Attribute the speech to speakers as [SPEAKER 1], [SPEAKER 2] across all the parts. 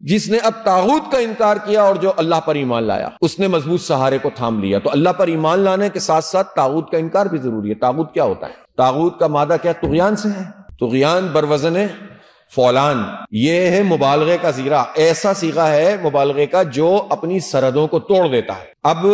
[SPEAKER 1] جس نے اب طاغوت کا انکار کیا اور جو اللہ پر ایمان لایا، اس نے مضبوط سہارے کو تھام لیا۔ تو اللہ پر ایمان لانے کے ساتھ ساتھ طاغوت کا انکار بھی ضروری ہے۔ طاغوت کیا ہوتا ہے؟ طاغوت کا مادہ کیا؟ طغیان سے ہے۔ طغیان بروزن فولان، یہ ہے مبالغے کا صیغہ، ایسا صیغہ ہے مبالغے کا جو اپنی سرحدوں کو توڑ دیتا ہے۔ اب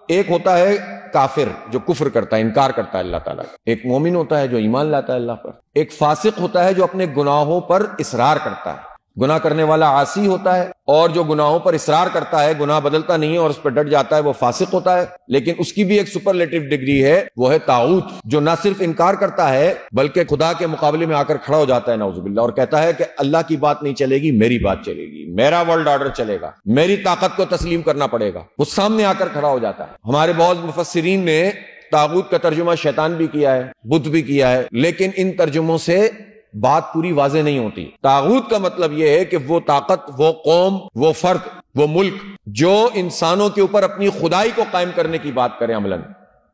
[SPEAKER 1] ایک ہوتا ہے کافر جو کفر کرتا ہے، انکار کرتا ہے اللہ تعالیٰ کا، ایک مومن ہوتا ہے جو ایمان لاتا ہے اللہ پر، ایک فاسق ہوتا ہے جو اپنے گناہوں پر اصرار کرتا ہے، گناہ کرنے والا عاصی ہوتا ہے، اور جو گناہوں پر اصرار کرتا ہے، گناہ بدلتا نہیں ہے اور اس پر ڈٹ جاتا ہے، وہ فاسق ہوتا ہے۔ لیکن اس کی بھی ایک سپرلیٹو ڈگری ہے، وہ ہے طاغوت، جو نہ صرف انکار کرتا ہے بلکہ خدا کے مقابلے میں آ کر کھڑا ہو جاتا ہے نعوذ باللہ، اور کہتا ہے کہ اللہ کی بات نہیں چلے گی، میری بات چلے گی، میرا ورلڈ آرڈر چلے گا، میری طاقت کو تسلیم کرنا پڑے گا۔ وہ سامنے آ کر کھڑا ہو جاتا ہے۔ ہمارے بہت مفسرین نے طاغوت کا ترجمہ شیطان بھی کیا ہے، بت بھی کیا ہے، لیکن ان ترجموں سے بات پوری واضح نہیں ہوتی۔ طاغوت کا مطلب یہ ہے کہ وہ طاقت، وہ قوم، وہ فرد، وہ ملک جو انسانوں کے اوپر اپنی خدائی کو قائم کرنے کی بات کرے عملاً،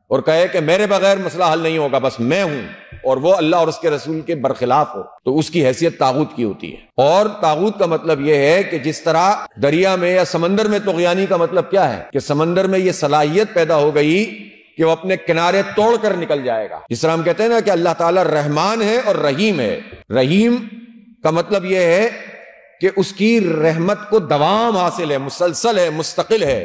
[SPEAKER 1] اور کہے کہ میرے بغیر مسئلہ حل نہیں ہوگا، بس میں ہوں، اور وہ اللہ اور اس کے رسول کے برخلاف ہو، تو اس کی حیثیت طاغوت کی ہوتی ہے۔ اور طاغوت کا مطلب یہ ہے کہ جس طرح دریا میں یا سمندر میں طغیانی کا مطلب کیا ہے کہ سمندر میں یہ صلاحیت پیدا ہو گئی کہ وہ اپنے کنارے توڑ کر نکل جائے گا۔ جس طرح ہم کہتے ہیں نا کہ اللہ تعالیٰ رحمان ہے اور رحیم ہے۔ رحیم کا مطلب یہ ہے کہ اس کی رحمت کو دوام حاصل ہے، مسلسل ہے، مستقل ہے،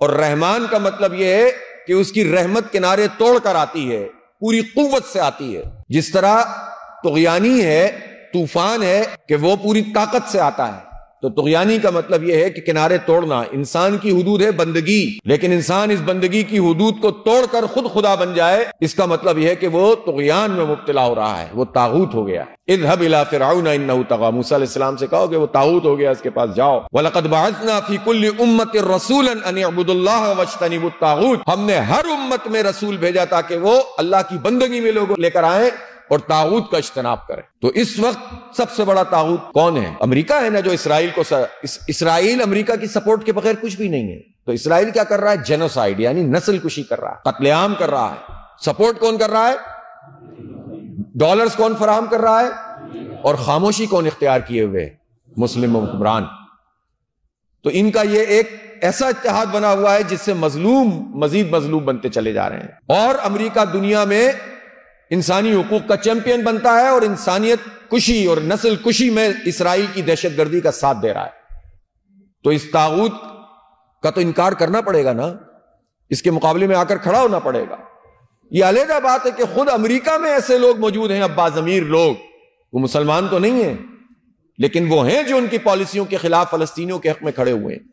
[SPEAKER 1] اور رحمان کا مطلب یہ ہے کہ اس کی رحمت کنارے توڑ کر آتی ہے، پوری قوت سے آتی ہے۔ جس طرح طغیانی ہے، طوفان ہے کہ وہ پوری طاقت سے آتا ہے، تو طغیانی کا مطلب یہ ہے کہ کنارے توڑنا۔ انسان کی حدود ہے بندگی، لیکن انسان اس بندگی کی حدود کو توڑ کر خود خدا بن جائے، اس کا مطلب یہ ہے کہ وہ طغیان میں مبتلا ہو رہا ہے، وہ طاغوت ہو گیا۔ اذهب الى فرعون انه طغى، موسیٰ علیہ السلام سے کہو کہ وہ طاغوت ہو گیا، اس کے پاس جاؤ۔ وَلَقَدْ بَعَثْنَا فِي كُلِّ أُمَّةٍ رَسُولًا أَنِ اعْبُدُوا اللَّهَ وَاجْتَنِبُوا الطَّاغُوتَ، ہم نے ہر امت میں رسول بھیجا تاکہ وہ اللہ کی بندگی میں لوگوں لے کر آئیں اور طاغوت کا اجتناب کریں۔ تو اس وقت سب سے بڑا طاغوت کون ہے؟ امریکہ ہے نا، جو اسرائیل کو اسرائیل امریکہ کی سپورٹ کے بغیر کچھ بھی نہیں ہے۔ تو اسرائیل کیا کر رہا ہے؟ جینوسائیڈ، یعنی نسل کشی کر رہا ہے، قتل عام کر رہا ہے۔ سپورٹ کون کر رہا ہے؟ ڈالرز کون فراہم کر رہا ہے؟ اور خاموشی کون اختیار کیے ہوئے؟ مسلم حکمران۔ تو ان کا یہ ایک ایسا اتحاد بنا ہوا ہے جس سے مظلوم مزید مظلوم بنتے چلے جا رہے ہیں، اور امریکہ دنیا میں انسانی حقوق کا چیمپئن بنتا ہے، اور انسانیت کشی اور نسل کشی میں اسرائیل کی دہشت گردی کا ساتھ دے رہا ہے۔ تو اس طاغوت کا تو انکار کرنا پڑے گا نا، اس کے مقابلے میں آ کر کھڑا ہونا پڑے گا۔ یہ علیحدہ بات ہے کہ خود امریکہ میں ایسے لوگ موجود ہیں، اب باضمیر لوگ، وہ مسلمان تو نہیں ہیں، لیکن وہ ہیں جو ان کی پالیسیوں کے خلاف فلسطینیوں کے حق میں کھڑے ہوئے ہیں۔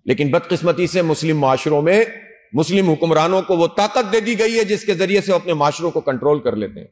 [SPEAKER 1] لیکن بدقسمتی سے مسلم معاشروں میں مسلم حکمرانوں کو وہ طاقت دے دی گئی ہے جس کے ذریعے سے وہ اپنے معاشروں کو کنٹرول کر لیتے ہیں۔